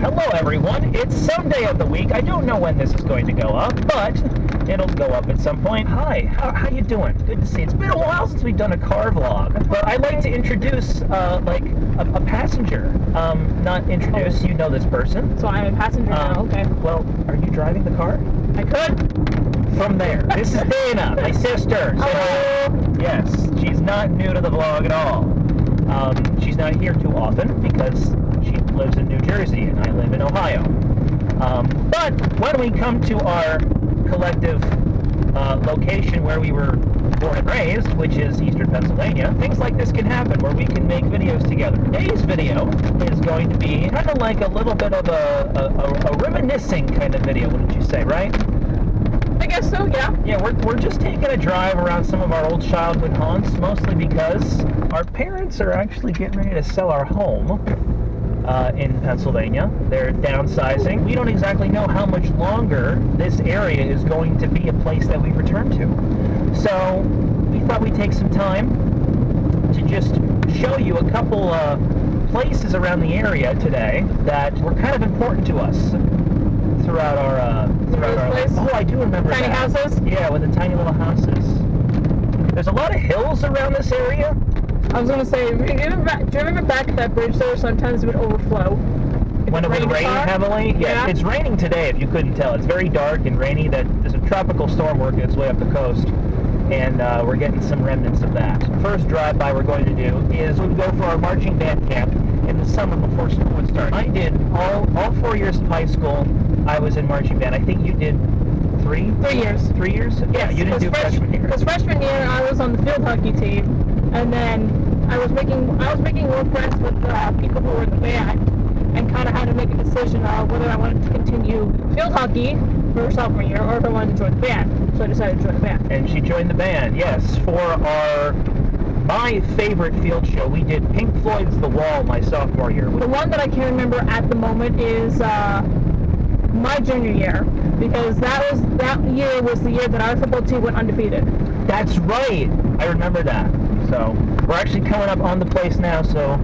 Hello everyone, it's some day of the week. I don't know when this is going to go up, but it'll go up at some point. Hi, how you doing? Good to see you. It's been a while since we've done a car vlog, but I'd like to introduce a passenger. Not introduce, you know this person. So I'm a passenger now, okay. Well, are you driving the car? I could. From there. This is Dana, my sister. Hello. Yes, she's not new to the vlog at all. She's not here too often because she lives in New Jersey and I live in Ohio. But when we come to our collective location where we were born and raised, which is Eastern Pennsylvania, things like this can happen where we can make videos together. Today's video is going to be kind of like a little bit of a reminiscing kind of video, wouldn't you say, right? I guess so, yeah. Yeah, we're just taking a drive around some of our old childhood haunts, mostly because our parents are actually getting ready to sell our home in Pennsylvania. They're downsizing. We don't exactly know how much longer this area is going to be a place that we return to. So we thought we'd take some time to just show you a couple places around the area today that were kind of important to us throughout our life. Oh, I do remember tiny that. houses? Yeah, with the tiny little houses. There's a lot of hills around this area. I was going to say, do you remember back at that bridge there, sometimes it would overflow? When it would rain heavily? Yeah, it's raining today, if you couldn't tell. It's very dark and rainy. There's a tropical storm working its way up the coast, and we're getting some remnants of that. First drive-by we're going to do is we'll go for our marching band camp in the summer before school would start. I did all 4 years of high school. I was in marching band. I think you did 3 years. 3 years? Yeah, you didn't do freshman year. Because freshman year I was on the field hockey team, and then I was making more friends with people who were in the band, and kind of had to make a decision of whether I wanted to continue field hockey for sophomore year or if I wanted to join the band. So I decided to join the band. And she joined the band, yes, for my favorite field show. We did Pink Floyd's The Wall my sophomore year. The one that I can remember at the moment is my junior year, because that year was the year that our football team went undefeated. That's right. I remember that. So we're actually coming up on the place now, so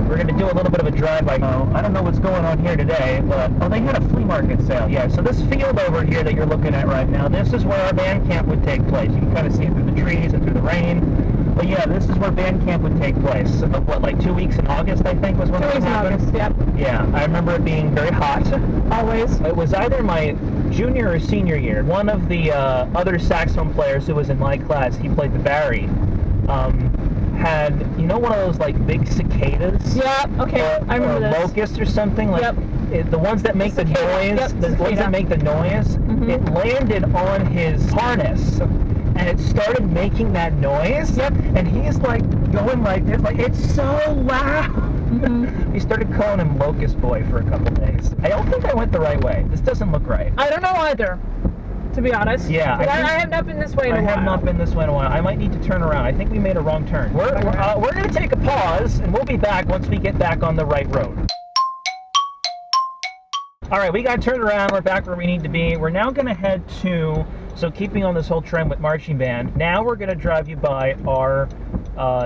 we're going to do a little bit of a drive-by. I don't know what's going on here today, but they had a flea market sale. Yeah, so this field over here that you're looking at right now, this is where our band camp would take place. You can kind of see it through the trees and through the rain. But yeah, this is where band camp would take place. What, like 2 weeks in August, I think, was when it happened? 2 weeks in August, yep. Yeah, I remember it being very hot. Always. It was either my junior or senior year. One of the other saxophone players who was in my class, he played the bari, had, you know, one of those like big cicadas? Yeah, okay, I remember this. Locusts or something, like the ones that make the noise, the ones that make the noise, it landed on his harness. And it started making that noise, and he's like going like this, like, it's so loud. We started calling him Locust Boy for a couple days. I don't think I went the right way. This doesn't look right. I don't know either, to be honest. Yeah, I have not been this way in a while. I have not been this way in a while. I might need to turn around. I think we made a wrong turn. We're going to take a pause, and we'll be back once we get back on the right road. All right, we got turned around. We're back where we need to be. We're now going to head to, so keeping on this whole trend with marching band, now we're going to drive you by our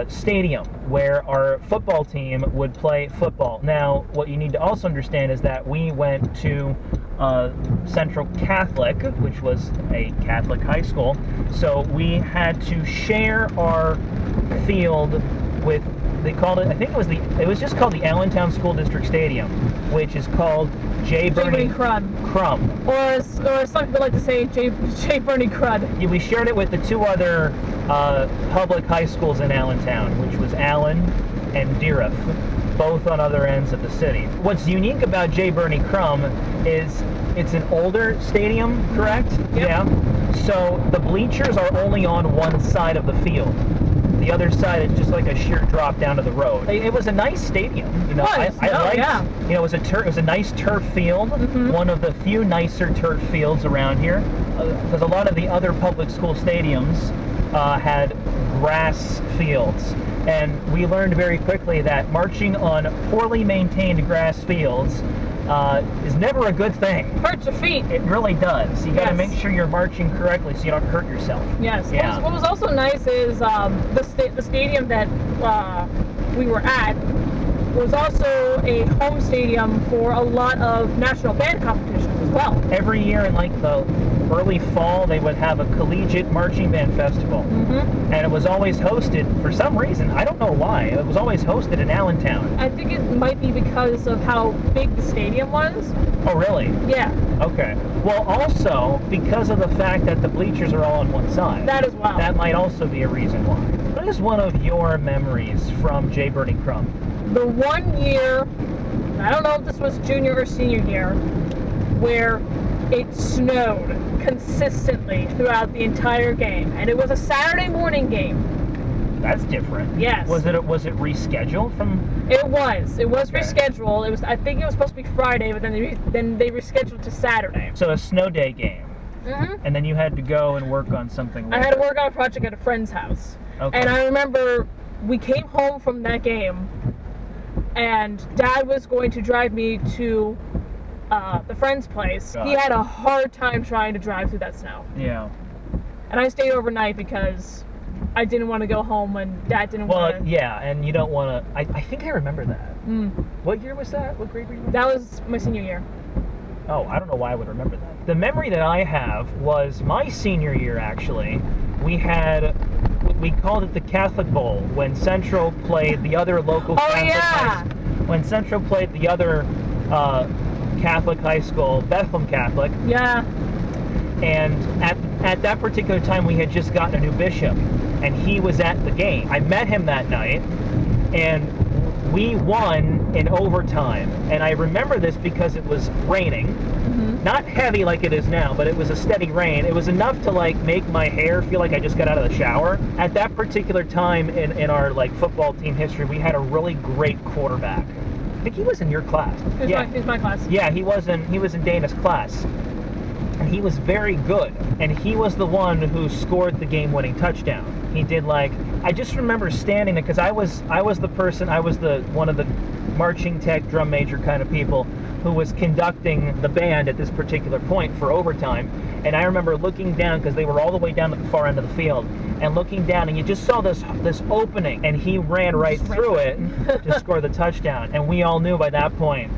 stadium where our football team would play football. Now, what you need to also understand is that we went to Central Catholic, which was a Catholic high school, so we had to share our field with, they called it, I think it was just called the Allentown School District Stadium, which is called J. Bernie Crumb. Or some people like to say J. Bernie Crud. Yeah, we shared it with the 2 other public high schools in Allentown, which was Allen and Deeriff, both on other ends of the city. What's unique about J. Bernie Crumb is it's an older stadium, correct? Yep. Yeah. So the bleachers are only on one side of the field. The other side is just like a sheer drop down to the road. It was a nice stadium. You know, I liked. You know, it was a nice turf field. One of the few nicer turf fields around here, because a lot of the other public school stadiums had grass fields, and we learned very quickly that marching on poorly maintained grass fields is never a good thing. Hurts your feet. It really does. You got to make sure you're marching correctly so you don't hurt yourself. Yes. Yeah. What was also nice is the stadium that we were at was also a home stadium for a lot of national band competitions as well. Every year in like the early fall, they would have a collegiate marching band festival. Mm-hmm. And it was always hosted, for some reason, I don't know why, it was always hosted in Allentown. I think it might be because of how big the stadium was. Oh, really? Yeah. Okay. Well, also, because of the fact that the bleachers are all on one side. That as well. That might also be a reason why. What is one of your memories from J. Bernie Crumb? The one year, I don't know if this was junior or senior year, where it snowed consistently throughout the entire game. And it was a Saturday morning game. That's different. Yes. Was it rescheduled from? It was. It was Okay. rescheduled. It was. I think it was supposed to be Friday, but then they rescheduled to Saturday. So a snow day game. Mm-hmm. And then you had to go and work on something. I had to work on a project at a friend's house. Okay. And I remember we came home from that game, and Dad was going to drive me to the friend's place. He had a hard time trying to drive through that snow. Yeah. And I stayed overnight because I didn't want to go home when Dad didn't want Well, to. yeah, and you don't want to. I think I remember that. Mm. What year was that? What grade were you in? That was my senior year. Oh, I don't know why I would remember that. The memory that I have was my senior year, actually. We called it the Catholic Bowl when Central played the other local Catholic high school. When Central played the other Catholic high school, Bethlehem Catholic. Yeah. And at that particular time, we had just gotten a new bishop, and he was at the game. I met him that night, and we won in overtime. And I remember this because it was raining. Mm-hmm. Not heavy like it is now, but it was a steady rain. It was enough to like make my hair feel like I just got out of the shower. At that particular time in our like football team history, we had a really great quarterback. I think he was in your class. He was my class. Yeah, he was in Dana's class. And he was very good. And he was the one who scored the game-winning touchdown. He did like, I just remember standing there because I was the one of the marching tech drum major kind of people who was conducting the band at this particular point for overtime. And I remember looking down because they were all the way down at the far end of the field, and looking down, and you just saw this opening, and he ran right through it to score the touchdown. And we all knew by that point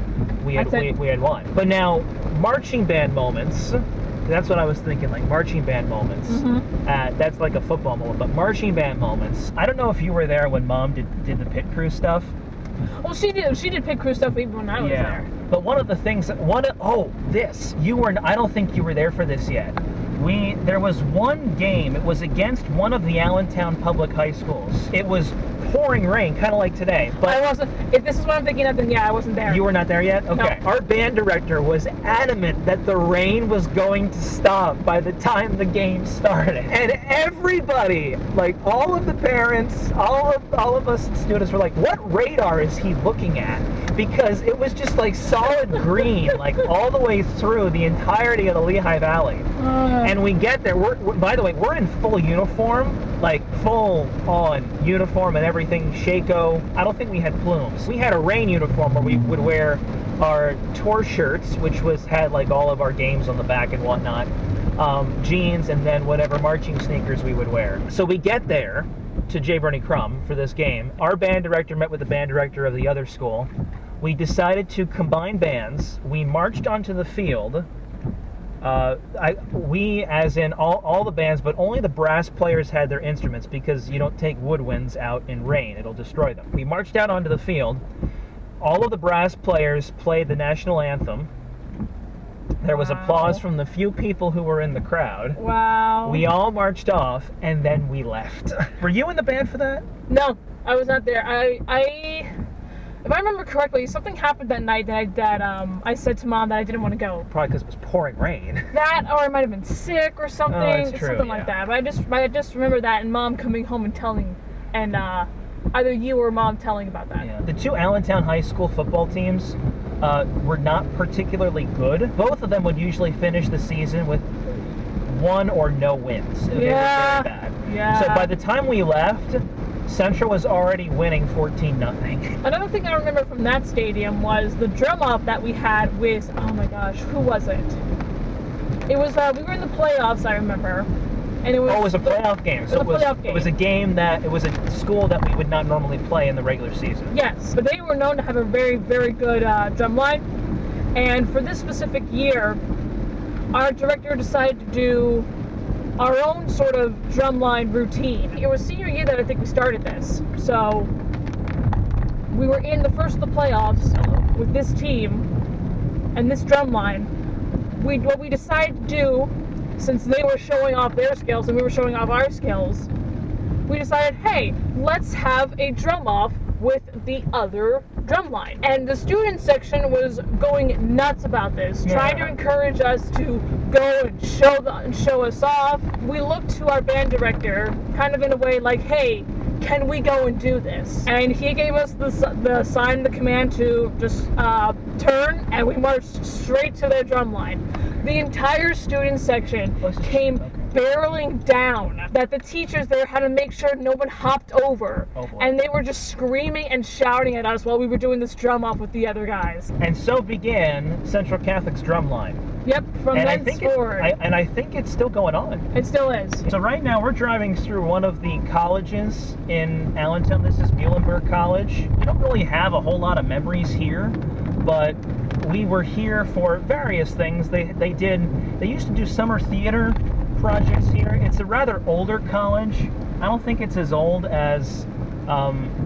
we had won. But now marching band moments. That's what I was thinking, like marching band moments. Mm-hmm. That's like a football moment, but marching band moments. I don't know if you were there when Mom did the pit crew stuff. Well, she did pit crew stuff even when I was there. But one of the things, I don't think you were there for this yet. There was one game, it was against one of the Allentown public high schools. It was pouring rain, kind of like today. But I wasn't, if this is what I'm thinking of, then yeah, I wasn't there. You were not there yet? Okay. No. Our band director was adamant that the rain was going to stop by the time the game started. And everybody, like all of the parents, all of us students were like, what radar is he looking at? Because it was just like solid green, like all the way through the entirety of the Lehigh Valley. And we get there, by the way, we're in full uniform, like full on uniform and everything, Shako. I don't think we had plumes. We had a rain uniform where we would wear our tour shirts, which had like all of our games on the back and whatnot, jeans, and then whatever marching sneakers we would wear. So we get there to J. Bernie Crumb for this game. Our band director met with the band director of the other school. We decided to combine bands. We marched onto the field. We, as in all the bands, but only the brass players had their instruments because you don't take woodwinds out in rain. It'll destroy them. We marched out onto the field. All of the brass players played the national anthem. There was applause from the few people who were in the crowd. Wow. We all marched off, and then we left. Were you in the band for that? No, I was not there. If I remember correctly, something happened that night that I said to Mom that I didn't want to go. Probably because it was pouring rain. That, or I might have been sick or something. That's true, something like that. But I just remember that, and Mom coming home and telling, and either you or Mom telling about that. Yeah. The two Allentown high school football teams were not particularly good. Both of them would usually finish the season with 1 or no wins. They were very bad. Yeah. So by the time we left, Central was already winning 14-0. Another thing I remember from that stadium was the drum off that we had with, oh my gosh, who was it? It was, we were in the playoffs, I remember. And it was, Oh, it was a playoff game. So it was a playoff game. It was a game that, it was a school that we would not normally play in the regular season. Yes, but they were known to have a very, very good drumline. And for this specific year, our director decided to do our own sort of drumline routine. It was senior year that I think we started this. So we were in the first of the playoffs with this team and this drumline. What we decided to do, since they were showing off their skills and we were showing off our skills, we decided, hey, let's have a drum off with the other drumline. And the student section was going nuts about this, trying to encourage us to go and show us off. We looked to our band director kind of in a way like, hey, can we go and do this? And he gave us the sign, the command to just turn, and we marched straight to their drum line. The entire student section came barreling down, that the teachers there had to make sure no one hopped over. And they were just screaming and shouting at us while we were doing this drum off with the other guys. And so began Central Catholic's drumline. Yep, from thenceforward. And I think it's still going on. It still is. So right now we're driving through one of the colleges in Allentown. This is Muhlenberg College. We don't really have a whole lot of memories here, but we were here for various things. They used to do summer theater projects here. It's a rather older college. I don't think it's as old as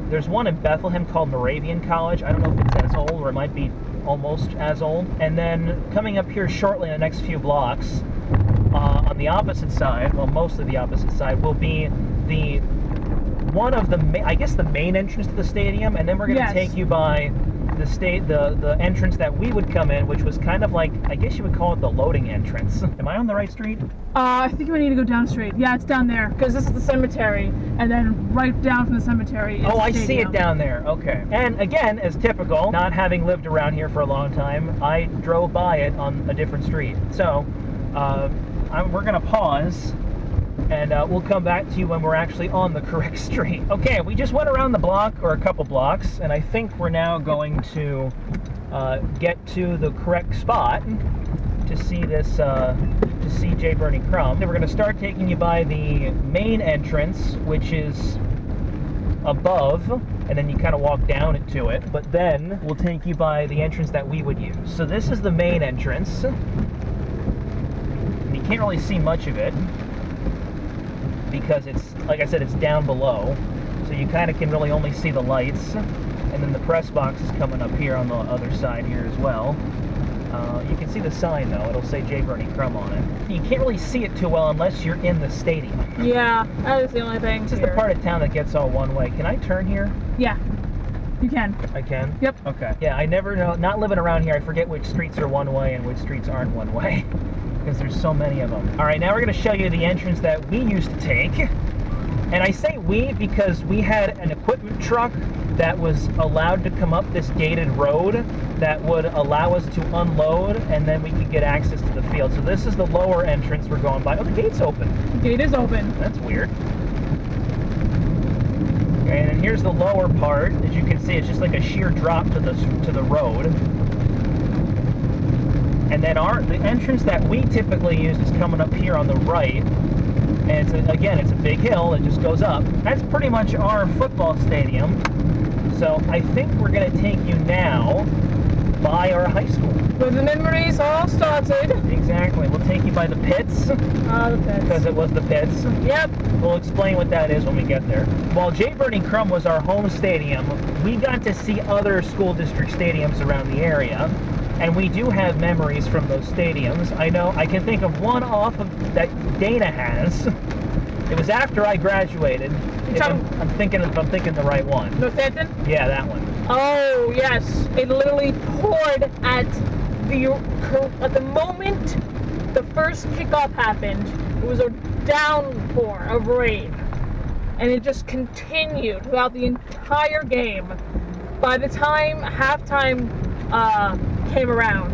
there's one in Bethlehem called Moravian College. I don't know if it's as old, or it might be almost as old. And then coming up here shortly in the next few blocks, on the opposite side, well, mostly the opposite side, will be the main entrance to the stadium, and then we're going to take you by the entrance that we would come in, which was kind of like, I guess you would call it the loading entrance. Am I on the right street? I think we need to go down straight. Yeah, it's down there, because this is the cemetery, and then right down from the cemetery is the I stadium. see it down there. Okay. And again, as typical, not having lived around here for a long time, I drove by it on a different street. So we're going to pause, and we'll come back to you when we're actually on the correct street. Okay, we just went around the block, or a couple blocks, and I think we're now going to get to the correct spot to see this, to see J. Bernie Crumb. Then we're going to start taking you by the main entrance, which is above, and then you kind of walk down into it, but then we'll take you by the entrance that we would use. So this is the main entrance, and you can't really see much of it, because it's, like I said, it's down below, so you kind of can really only see the lights. And then the press box is coming up here on the other side here as well. You can see the sign though, it'll say J. Bernie Crumb on it. You can't really see it too well unless you're in the stadium. Yeah, that is the only thing. This is the part of town that gets all one way. Can I turn here? Yeah, you can. I can? Yep. Okay. Yeah, I never know, not living around here, I forget which streets are one way and which streets aren't one way. Because there's so many of them. All right, now we're going to show you the entrance that we used to take. And I say we because we had an equipment truck that was allowed to come up this gated road that would allow us to unload, and then we could get access to the field. So this is the lower entrance we're going by. Oh, the gate's open. The gate is open. That's weird. Okay, and then here's the lower part. As you can see, it's just like a sheer drop to the road. And then the entrance that we typically use is coming up here on the right. And it's a big hill that just goes up. That's pretty much our football stadium. So I think we're going to take you now by our high school. Where the memories all started. Exactly. We'll take you by the pits. The pits. Because it was the pits. Yep. We'll explain what that is when we get there. While J. Bernie Crumb was our home stadium, we got to see other school district stadiums around the area. And we do have memories from those stadiums. I know, I can think of one off of that Dana has. It was after I graduated. I'm thinking the right one. Northampton? Yeah, that one. Oh, yes. It literally poured at the moment the first kickoff happened. It was a downpour of rain. And it just continued throughout the entire game. By the time halftime came around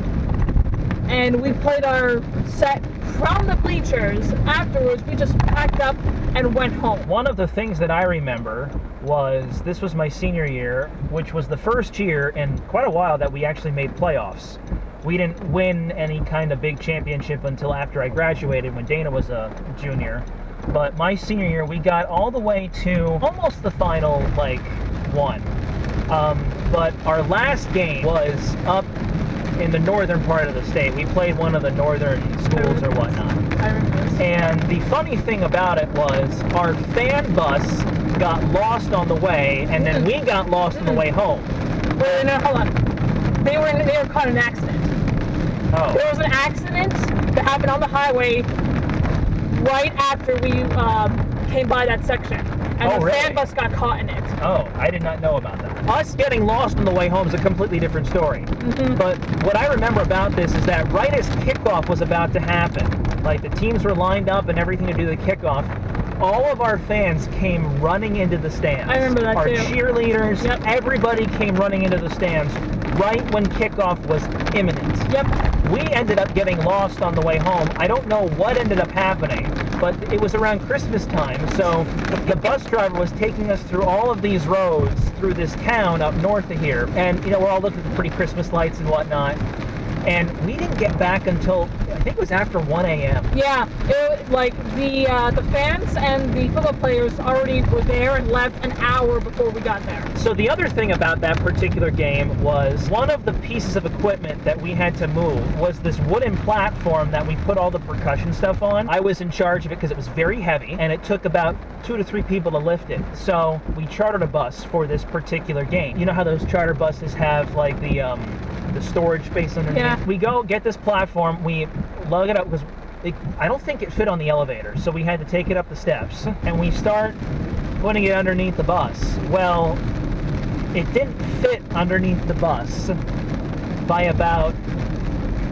and we played our set from the bleachers, afterwards we just packed up and went home. One of the things that I remember was, this was my senior year, which was the first year in quite a while that we actually made playoffs. We didn't win any kind of big championship until after I graduated, when Dana was a junior. But my senior year, we got all the way to almost the final, like, one. But our last game was up in the northern part of the state. We played one of the northern schools or whatnot. I remember this. And the funny thing about it was our fan bus got lost on the way, and then we got lost on the way home. Wait, no, hold on. They were caught in an accident. Oh. There was an accident that happened on the highway right after we came by that section. And the really? fan bus got caught in it. Oh, I did not know about that. Us getting lost on the way home is a completely different story. But what I remember about this is that right as kickoff was about to happen, like the teams were lined up and everything to do the kickoff, all of our fans came running into the stands. I remember that our too. Cheerleaders, Yep. Everybody came running into the stands right when kickoff was imminent. Yep. We ended up getting lost on the way home. I don't know what ended up happening, but it was around Christmas time, so the bus driver was taking us through all of these roads through this town up north of here, and we're all looking at the pretty Christmas lights and whatnot, and we didn't get back until I think it was after 1 a.m. Yeah, like the fans and the football players already were there and left an hour before we got there. So the other thing about that particular game was one of the pieces of equipment that we had to move was this wooden platform that we put all the percussion stuff on. I was in charge of it because it was very heavy and it took about 2 to 3 people to lift it. So we chartered a bus for this particular game. You know how those charter buses have like the storage space underneath? Yeah. We go get this platform, we lug it up because I don't think it fit on the elevator, so we had to take it up the steps and we start putting it underneath the bus. Well, it didn't fit underneath the bus by about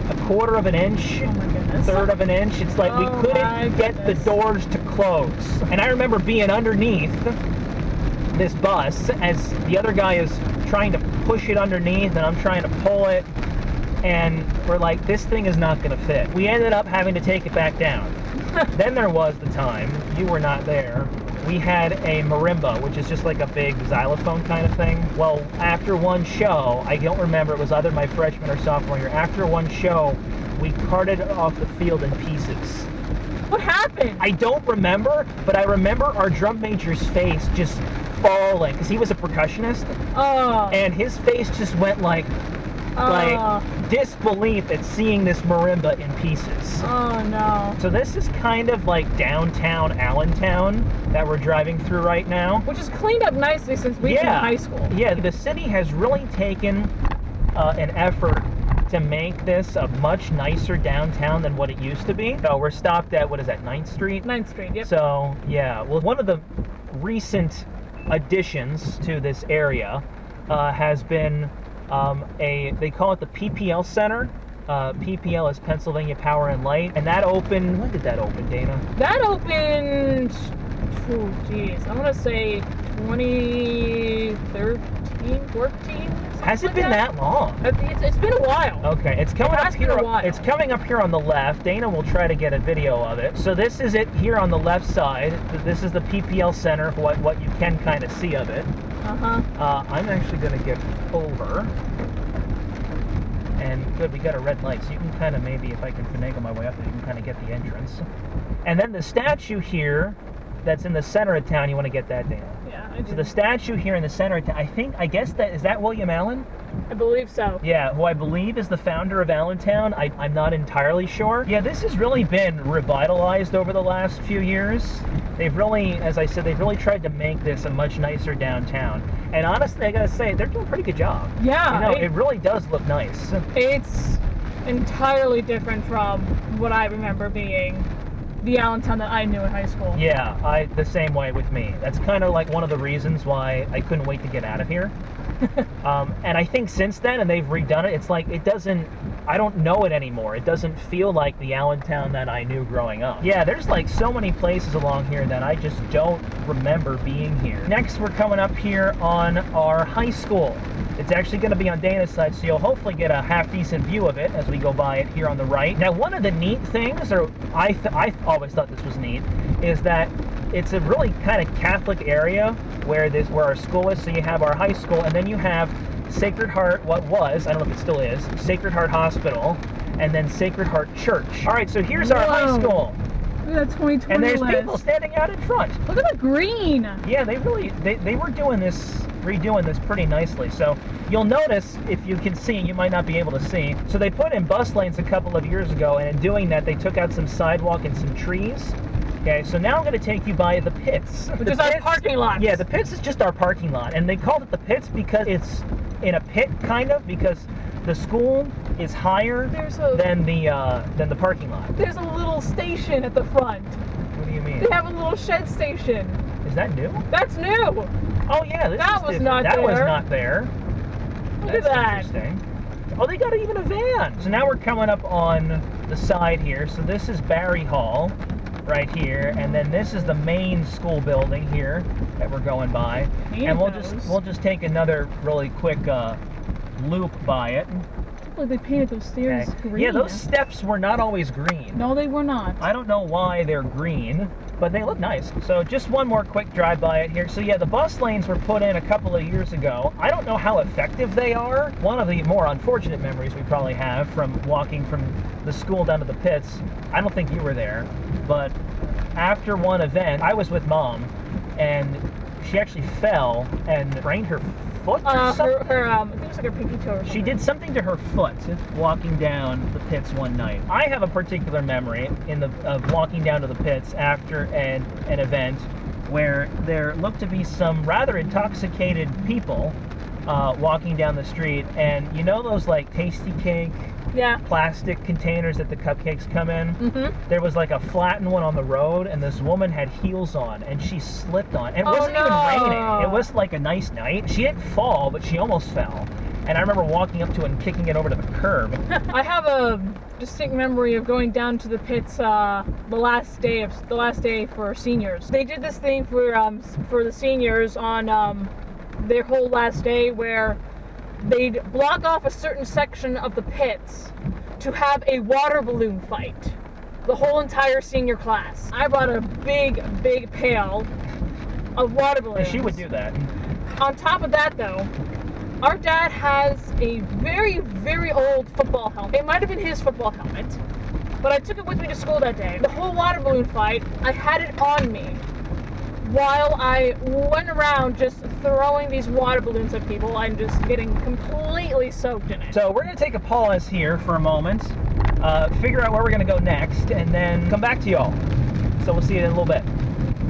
a quarter of an inch, Oh my goodness. third of an inch. It's like we Oh my couldn't get the goodness. doors to close. And I remember being underneath this bus as the other guy is trying to push it underneath and I'm trying to pull it, and we're like, this thing is not going to fit. We ended up having to take it back down. Then there was the time, you were not there, we had a marimba, which is just like a big xylophone kind of thing. Well, after one show, I don't remember, it was either my freshman or sophomore year, after one show, we carted it off the field in pieces. What happened? I don't remember, but I remember our drum major's face just falling, because he was a percussionist, Oh. and his face just went like disbelief at seeing this marimba in pieces. Oh no. So this is kind of like downtown Allentown that we're driving through right now. Which is cleaned up nicely since we were in high school. Yeah, the city has really taken an effort to make this a much nicer downtown than what it used to be. So we're stopped at, what is that, 9th Street? 9th Street, yep. So, yeah, well, one of the recent additions to this area has been they call it the PPL Center. PPL is Pennsylvania Power and Light, and that opened, when did that open, Dana? That opened, oh geez, I want to say 2013, 14? Has it been that long? It's been a while. Okay, it's coming It up has been here. a while. It's coming up here on the left. Dana will try to get a video of it. So this is it here on the left side. This is the PPL Center, what you can kind of see of it. I'm actually going to get over. And good, we got a red light, so you can kind of, maybe if I can finagle my way up there, you can kind of get the entrance. And then the statue here that's in the center of town, you want to get that, Dana? Yeah, I do. So the statue here in the center of town, I guess is that William Allen? I believe so. Yeah, who I believe is the founder of Allentown. I'm not entirely sure. Yeah, this has really been revitalized over the last few years. They've really, as I said, they've really tried to make this a much nicer downtown. And honestly, I gotta say, they're doing a pretty good job. Yeah. It really does look nice. It's entirely different from what I remember being the Allentown that I knew in high school. Yeah, the same way with me. That's kind of like one of the reasons why I couldn't wait to get out of here. And I think since then, and they've redone it, it's like I don't know it anymore. It doesn't feel like the Allentown that I knew growing up. Yeah, there's like so many places along here that I just don't remember being here. Next, we're coming up here on our high school. It's actually going to be on Dana's side, so you'll hopefully get a half-decent view of it as we go by it here on the right. Now, one of the neat things, or I always thought this was neat, is that it's a really kind of Catholic area where our school is. So you have our high school, and then you have Sacred Heart, I don't know if it still is, Sacred Heart Hospital, and then Sacred Heart Church. All right, so here's our high school. Look at that 2020 And there's list. people standing out in front. Look at the green. Yeah, they were redoing this pretty nicely. So you'll notice, if you can see, you might not be able to see. So they put in bus lanes a couple of years ago, and in doing that, they took out some sidewalk and some trees. Okay, so now I'm going to take you by the pits. Which is our parking lot. Yeah, the pits is just our parking lot. And they called it the pits because it's in a pit, kind of, because the school is higher than the parking lot. There's a little station at the front. What do you mean? They have a little shed station. Is that new? That's new. Oh yeah, That was not there. That was there. not there. Look That's at that. Interesting. Oh, they got even a van. So now we're coming up on the side here. So this is Barry Hall, right here, and then this is the main school building here that we're going by. And we'll just take another really quick loop by it. Like they painted those stairs green. Yeah, those steps were not always green. No, they were not. I don't know why they're green, but they look nice. So just one more quick drive by it here. So yeah, the bus lanes were put in a couple of years ago. I don't know how effective they are. One of the more unfortunate memories we probably have from walking from the school down to the pits, I don't think you were there, but after one event, I was with Mom, and she actually fell and sprained her foot or something. I think it was like her pinky toe or something. She did something to her foot walking down the pits one night. I have a particular memory of walking down to the pits after an event where there looked to be some rather intoxicated people walking down the street, and you know those like tasty cake plastic containers that the cupcakes come in? Mm-hmm. There was like a flattened one on the road, and this woman had heels on, and she slipped on. And it wasn't even raining. It was like a nice night. She didn't fall, but she almost fell. And I remember walking up to it and kicking it over to the curb. I have a distinct memory of going down to the pits the last day for seniors. They did this thing for the seniors on their whole last day where they'd block off a certain section of the pits to have a water balloon fight. The whole entire senior class. I brought a big pail of water balloons. She would do that. On top of that, though, our dad has a very, very old football helmet. It might have been his football helmet, but I took it with me to school that day. The whole water balloon fight, I had it on me while I went around just throwing these water balloons at people. I'm just getting completely soaked in it. So we're going to take a pause here for a moment, figure out where we're going to go next, and then come back to y'all. So we'll see you in a little bit.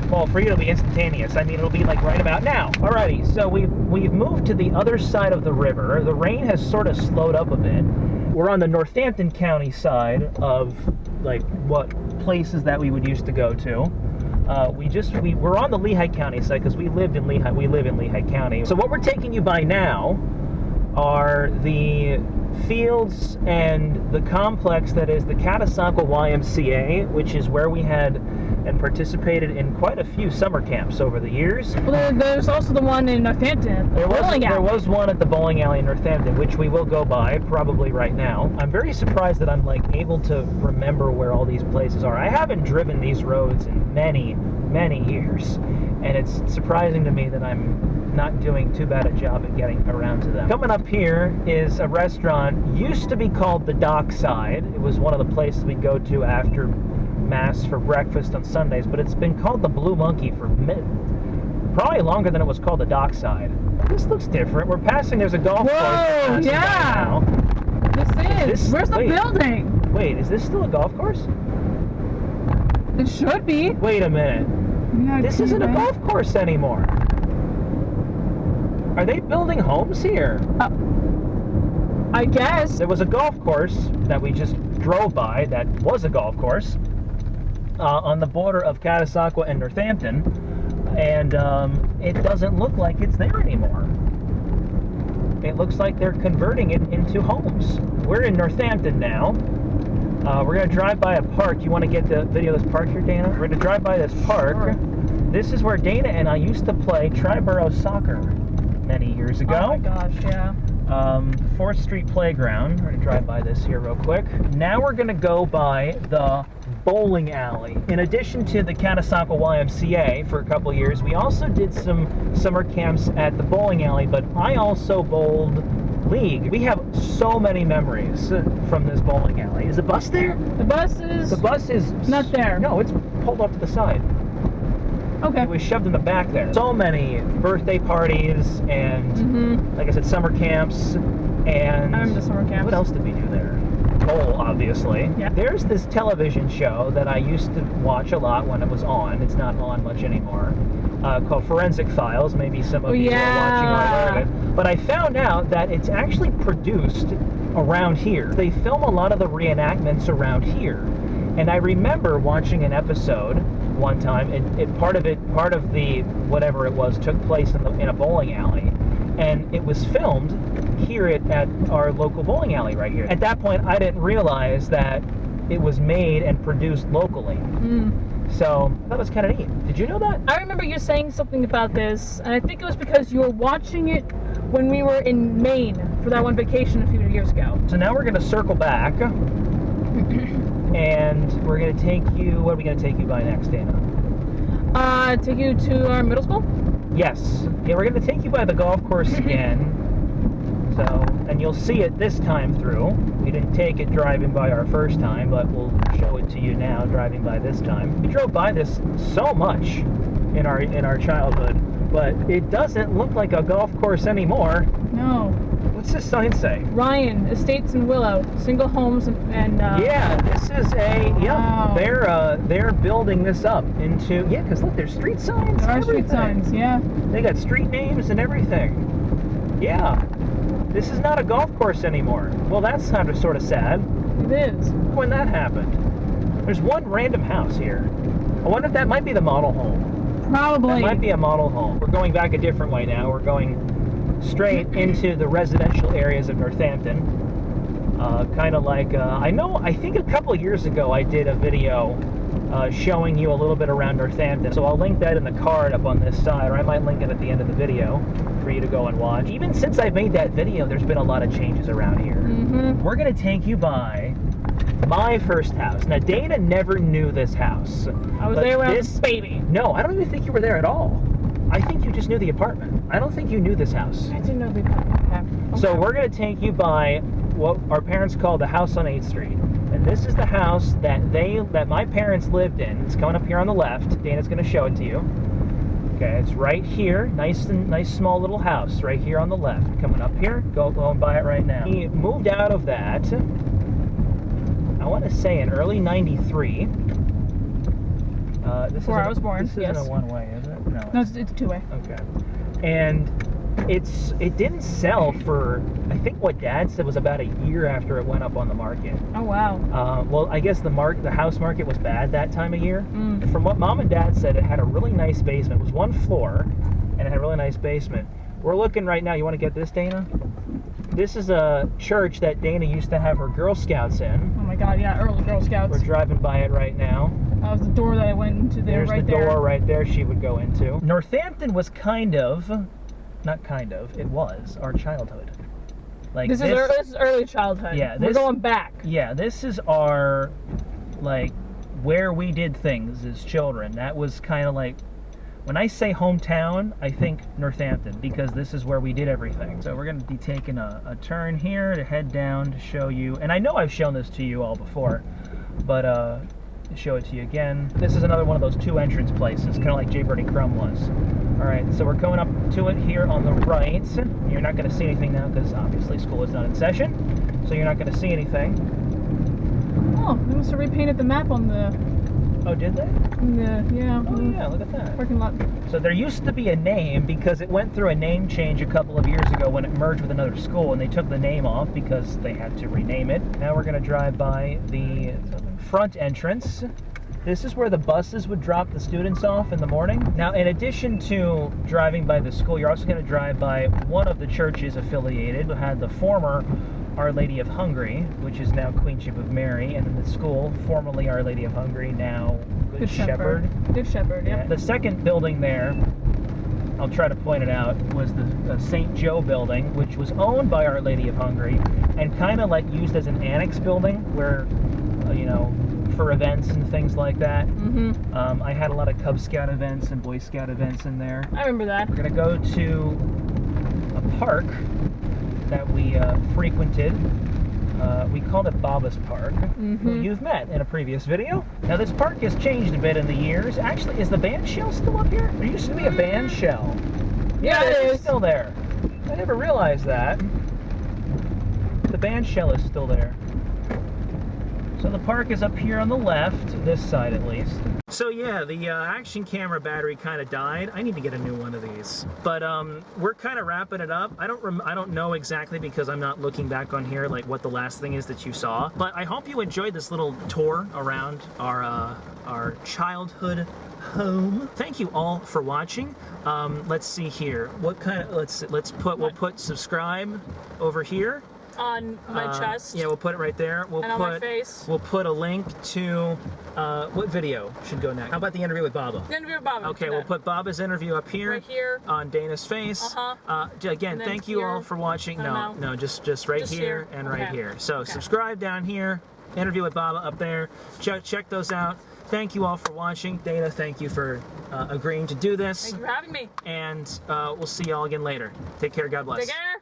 Well, for you it'll be instantaneous. I mean, it'll be like right about now. Alrighty, so we've moved to the other side of the river. The rain has sort of slowed up a bit. We're on the Northampton County side of like what places that we would used to go to. We're on the Lehigh County side because we live in Lehigh County. So what we're taking you by now are the fields and the complex that is the Catasauqua YMCA, which is where we had and participated in quite a few summer camps over the years. Well, there's also the one in Northampton. There was one at the bowling alley in Northampton, which we will go by probably right now. I'm very surprised that I'm like able to remember where all these places are. I haven't driven these roads in many years, and it's surprising to me that I'm not doing too bad a job at getting around to them. Coming up here is a restaurant, used to be called the Dockside. It was one of the places we go to after Mass for breakfast on Sundays, but it's been called the Blue Monkey for probably longer than it was called the Dockside. This looks different. We're passing, there's a golf course. Whoa, yeah. This is. Where's the building? Wait, is this still a golf course? It should be. Wait a minute. Yeah, this isn't a golf course anymore. Are they building homes here? I guess. There was a golf course that we just drove by that was a golf course on the border of Catasauqua and Northampton, and it doesn't look like it's there anymore. It looks like they're converting it into homes. We're in Northampton now. We're going to drive by a park. You want to get the video of this park here, Dana? We're going to drive by this park. Sure. This is where Dana and I used to play Triborough soccer many years ago. Oh my gosh, yeah. 4th Street Playground. We're going to drive by this here real quick. Now we're going to go by the bowling alley. In addition to the Catasauqua YMCA for a couple years, we also did some summer camps at the bowling alley, but I also bowled League. We have so many memories from this bowling alley. Is the bus there? The bus is not there. No, it's pulled up to the side. Okay. It was shoved in the back there. So many birthday parties and, like I said, summer camps. And I remember the summer camps. What else did we do there? Bowl, obviously. Yeah. There's this television show that I used to watch a lot when it was on. It's not on much anymore. Called Forensic Files. Maybe some of you are watching or aware of it. But I found out that it's actually produced around here. They film a lot of the reenactments around here. And I remember watching an episode one time. Part of the whatever it was took place in a bowling alley, and it was filmed here at our local bowling alley right here. At that point, I didn't realize that it was made and produced locally. So that was kind of neat. Did you know that? I remember you saying something about this, and I think it was because you were watching it when we were in Maine for that one vacation a few years ago. So now we're going to circle back, and we're going to take you. What are we going to take you by next, Dana? Take you to our middle school? Yes. Yeah, we're going to take you by the golf course again. So, and you'll see it this time through. We didn't take it driving by our first time, but we'll show it to you now driving by this time. We drove by this so much in our childhood, but it doesn't look like a golf course anymore. No. What's this sign say? Ryan Estates in Willow, single homes and yeah, this is a wow. They're building this up into because look, there's street signs. There are street signs, yeah. They got street names and everything. Yeah. This is not a golf course anymore. Well, that's sort of sad. It is. When that happened. There's one random house here. I wonder if that might be the model home. Probably. That might be a model home. We're going back a different way now. We're going straight into the residential areas of Northampton. Kind of like, I think a couple of years ago I did a video showing you a little bit around Northampton. So I'll link that in the card up on this side, or I might link it at the end of the video for you to go and watch. Even since I've made that video, there's been a lot of changes around here. We're going to take you by my first house. Now, Dana never knew this house. I was there when I was a baby. No, I don't even think you were there at all. I think you just knew the apartment. I don't think you knew this house. I didn't know the apartment. Okay. So we're going to take you by what our parents call the house on 8th Street. And this is the house that my parents lived in. It's coming up here on the left. Dana's going to show it to you. Okay, it's right here. Nice small little house right here on the left. Coming up here. Go and buy it right now. He moved out of that, I want to say in early '93. Before I was born. This isn't a one-way, is it? No, it's a two-way. Okay. And it didn't sell for, I think what Dad said was about a year after it went up on the market. Oh wow. Well, I guess the house market was bad that time of year. From what Mom and Dad said, it had a really nice basement. It was one floor, and it had a really nice basement. We're looking right now. You want to get this, Dana? This is a church that Dana used to have her Girl Scouts in. Oh my God, yeah, early Girl Scouts. We're driving by it right now. That was the door that I went into there. There's right the there. door right there she would go into. Northampton was it was our childhood. Like this is early childhood. Yeah, we're going back. Yeah, this is our, like, where we did things as children. That was kind of like, when I say hometown, I think Northampton, because this is where we did everything. So we're going to be taking a turn here to head down to show you, and I know I've shown this to you all before, but to show it to you again. This is another one of those two entrance places, kind of like J. Bertie Crumb was. All right, so we're coming up to it here on the right. You're not going to see anything now because obviously school is not in session, so you're not going to see anything. Oh, they must have repainted the map on the... Oh, did they? Yeah. Oh, yeah, look at that. Parking lot. So there used to be a name because it went through a name change a couple of years ago when it merged with another school, and they took the name off because they had to rename it. Now we're going to drive by the front entrance. This is where the buses would drop the students off in the morning. Now, in addition to driving by the school, you're also going to drive by one of the churches affiliated. We had the former Our Lady of Hungary, which is now Queenship of Mary, and then the school, formerly Our Lady of Hungary, now Good Shepherd. Good Shepherd, yeah. The second building there, I'll try to point it out, was the St. Joe building, which was owned by Our Lady of Hungary and kind of like used as an annex building where, for events and things like that. I had a lot of Cub Scout events and Boy Scout events in there. I remember that. We're going to go to a park that we frequented. We called it Baba's Park, who you've met in a previous video. Now this park has changed a bit in the years. Actually, is the band shell still up here? There used to be a band shell. Yeah, it is. It's still there. I never realized that. The band shell is still there. So the park is up here on the left, this side at least. So yeah, the action camera battery kind of died. I need to get a new one of these. But we're kind of wrapping it up. I don't know exactly because I'm not looking back on here like what the last thing is that you saw. But I hope you enjoyed this little tour around our childhood home. Thank you all for watching. Let's see here. What kind of we'll put subscribe over here. On my chest. Yeah, we'll put it right there. And on my face. We'll put a link to what video should go next. How about the interview with Baba? The interview with Baba. Okay, we'll put Baba's interview up here. Right here. On Dana's face. Again, thank you all for watching. No, just right here and right here. So subscribe down here. Interview with Baba up there. Check those out. Thank you all for watching. Dana, thank you for agreeing to do this. Thank you for having me. And we'll see you all again later. Take care. God bless. Take care.